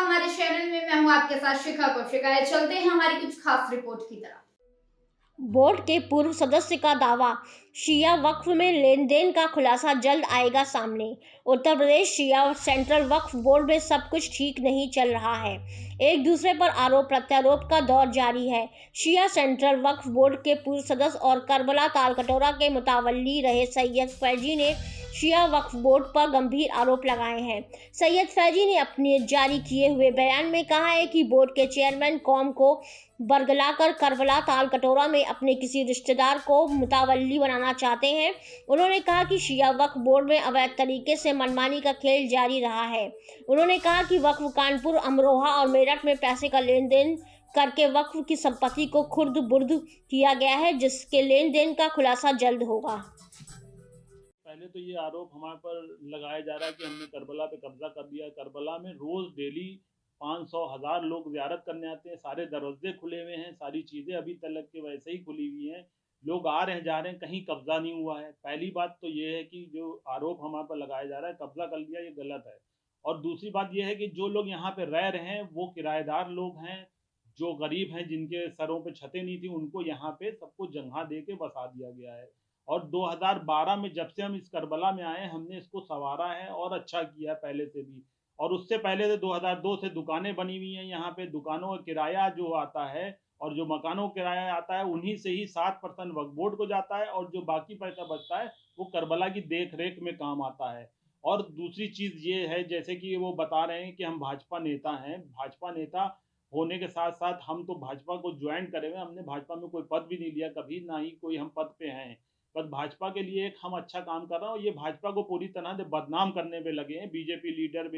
हमारे चैनल में। मैं हूं आपके साथ शिखा कौशिक। आइए चलते हैं हमारी कुछ खास रिपोर्ट की तरफ। बोर्ड के पूर्व सदस्य का दावा, शिया वक्फ में लेन देन का खुलासा जल्द आएगा सामने। उत्तर प्रदेश शिया सेंट्रल वक्फ बोर्ड में सब कुछ ठीक नहीं चल रहा है। एक दूसरे पर आरोप प्रत्यारोप का दौर जारी है। शिया सेंट्रल वक्फ बोर्ड के पूर्व सदस्य और करबला तालकटोरा के मुतावल्ली रहे सैयद फैजी ने शिया वक्फ बोर्ड पर गंभीर आरोप लगाए हैं। सैयद फैजी ने अपने जारी किए हुए बयान में कहा है कि बोर्ड के चेयरमैन कौम को बरगलाकर करबला तालकटोरा में अपने किसी रिश्तेदार को मुतावल्ली बनाना चाहते हैं। उन्होंने कहा कि शिया वक्फ बोर्ड में अवैध तरीके से मनमानी का खेल जारी रहा है। उन्होंने कहा कि वक्फ कानपुर, अमरोहा और मेरठ में पैसे का लेन देन करके वक्फ की संपत्ति को खुर्द बुर्द किया गया है, जिसके लेन देन का खुलासा जल्द होगा। पहले तो ये आरोप हमारे पर लगाया जा रहा है कि हमने करबला पे कब्जा कर दिया। करबला में रोज डेली 500,000 लोग ज़ियारत करने आते हैं। सारे दरवाजे खुले हुए हैं, सारी चीज़ें अभी तक के वैसे ही खुली हुई हैं। लोग आ रहे हैं, जा रहे हैं, कहीं कब्जा नहीं हुआ है। पहली बात तो ये है कि जो आरोप हमारे पर लगाया जा रहा है कब्जा कर लिया, ये गलत है। और दूसरी बात ये है कि जो लोग यहाँ पे रह रहे हैं वो किराएदार लोग हैं, जो गरीब हैं, जिनके सरों पे छतें नहीं थी, उनको यहाँ पे सबको जगह दे के बसा दिया गया है। और 2012 में जब से हम इस करबला में आए, हमने इसको संवारा है और अच्छा किया पहले से भी। और उससे पहले से 2002 से दुकानें बनी हुई हैं यहाँ पे। दुकानों का किराया जो आता है और जो मकानों का किराया आता है, उन्हीं से ही 7% वक्फ बोर्ड को जाता है और जो बाकी पैसा बचता है वो करबला की देख रेख में काम आता है। और दूसरी चीज़ ये है, जैसे कि वो बता रहे हैं कि हम भाजपा नेता हैं। भाजपा नेता होने के साथ साथ हम तो भाजपा को ज्वाइन करे हुए, हमने भाजपा में कोई पद भी नहीं लिया कभी, ना ही कोई हम पद पे हैं। बस भाजपा के लिए एक हम अच्छा काम कर रहे हैं और ये भाजपा को पूरी तरह से बदनाम करने पे लगे हैं। बीजेपी लीडर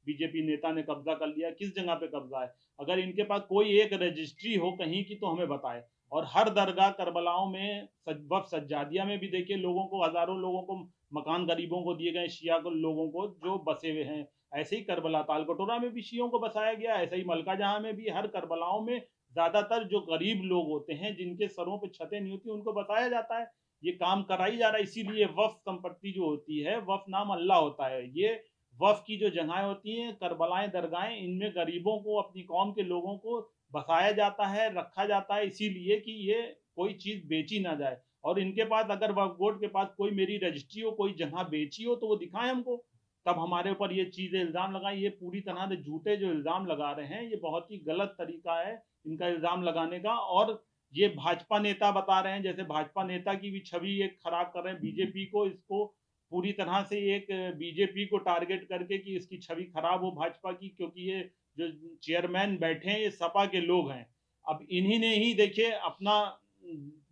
बीजेपी नेता ने कब्जा कर लिया। किस जगह पे कब्जा है? अगर इनके पास कोई एक रजिस्ट्री हो कहीं की तो हमें बताए। और हर दरगाह करबलाओं में वक्फ सज्जादिया में भी देखिए, लोगों को, हजारों लोगों को मकान गरीबों को दिए गए, शिया को लोगों को जो बसे हुए हैं। ऐसे ही करबला तालकटोरा में भी शियों को बसाया गया, ऐसे ही मलका जहां में भी। हर करबलाओं में ज्यादातर जो गरीब लोग होते हैं, जिनके सरों पर छतें नहीं होती, उनको बसाया जाता है। ये काम कराई जा रहा है। इसीलिए वक्फ संपत्ति जो होती है, वक्फ नाम अल्लाह होता है। ये वक्फ की जो जगहें होती हैं, करबलाएं, दरगाहें, इनमें गरीबों को, अपनी कौम के लोगों को बसाया जाता है, रखा जाता है, इसीलिए कि ये कोई चीज़ बेची ना जाए। और इनके पास, अगर वक्फ बोर्ड के पास कोई मेरी रजिस्ट्री हो, कोई जगह बेची हो, तो वो दिखाएं हमको, तब हमारे ऊपर ये चीज़ें इल्ज़ाम लगाएं। ये पूरी तरह से झूठे जो इल्ज़ाम लगा रहे हैं, ये बहुत ही गलत तरीका है इनका इल्ज़ाम लगाने का। और ये भाजपा नेता बता रहे हैं, जैसे भाजपा नेता की भी छवि एक खराब कर रहे हैं। बीजेपी को, इसको पूरी तरह से एक बीजेपी को टारगेट करके कि इसकी छवि खराब हो भाजपा की, क्योंकि ये जो चेयरमैन बैठे हैं ये सपा के लोग हैं। अब इन्हीं ने ही देखिए अपना,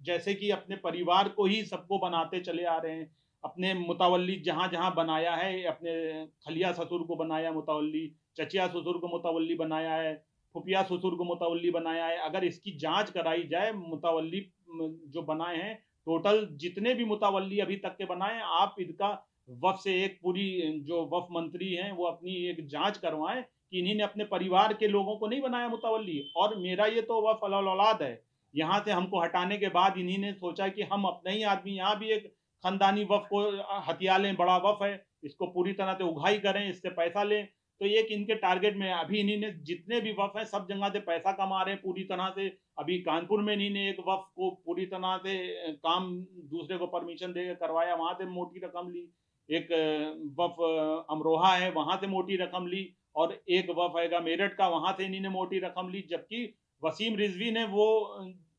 जैसे कि अपने परिवार को ही सबको बनाते चले आ रहे हैं। अपने मुतवल्ली जहाँ जहाँ बनाया है, अपने खलिया ससुर को बनाया मुतवल्ली, चचिया ससुर को मुतवल्ली बनाया है, खुफिया ससुर को मुतवल्ली बनाया है। अगर इसकी जांच कराई जाए, मुतवल्ली जो बनाए हैं, टोटल जितने भी मुतवल्ली अभी तक के बनाए हैं, आप इनका वफ़ से एक पूरी, जो वफ़ मंत्री हैं वो अपनी एक जांच करवाएं कि इन्हीं ने अपने परिवार के लोगों को नहीं बनाया मुतवल्ली। और मेरा ये तो वफ़ अल औलाद है। यहाँ से हमको हटाने के बाद इन्हीं ने सोचा कि हम अपने ही आदमी, यहाँ भी एक खानदानी वफ़ को हथिया लें, बड़ा वफ़ है, इसको पूरी तरह से उगाही करें, इससे पैसा लें। तो एक इनके टारगेट में अभी इन्हीं ने जितने भी वफ़ हैं सब जगह से पैसा कमा रहे हैं पूरी तरह से। अभी कानपुर में इन्हीं ने एक वफ़ को पूरी तरह से काम दूसरे को परमिशन दे के करवाया, वहाँ से मोटी रकम ली। एक वफ़ अमरोहा है, वहाँ से मोटी रकम ली। और एक वफ़ हैगा मेरठ का, वहाँ से इन्हीं ने मोटी रकम ली। जबकि वसीम रिजवी ने वो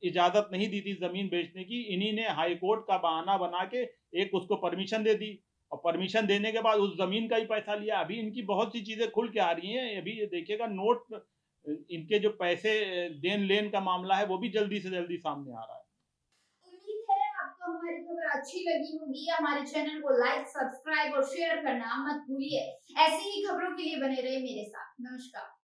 इजाज़त नहीं दी थी ज़मीन बेचने की, इन्हीं ने हाई कोर्ट का बहाना बना के एक उसको परमिशन दे दी। और परमिशन देने के बाद उस ज़मीन का ही पैसा लिया। अभी इनकी बहुत सी चीज़ें खुल के आ रही हैं। अभी ये देखिएगा, नोट, इनके जो पैसे देन-लेन का मामला है, वो भी जल्दी से जल्दी सामने आ रहा है। उम्मीद है आपको हमारी खबर अच्छी लगी होगी। हमारे चैनल को लाइक, सब्सक्राइब और शेयर करना मत भूलिए। ऐसी ही खबरों के लिए बने रहे मेरे साथ। नमस्कार।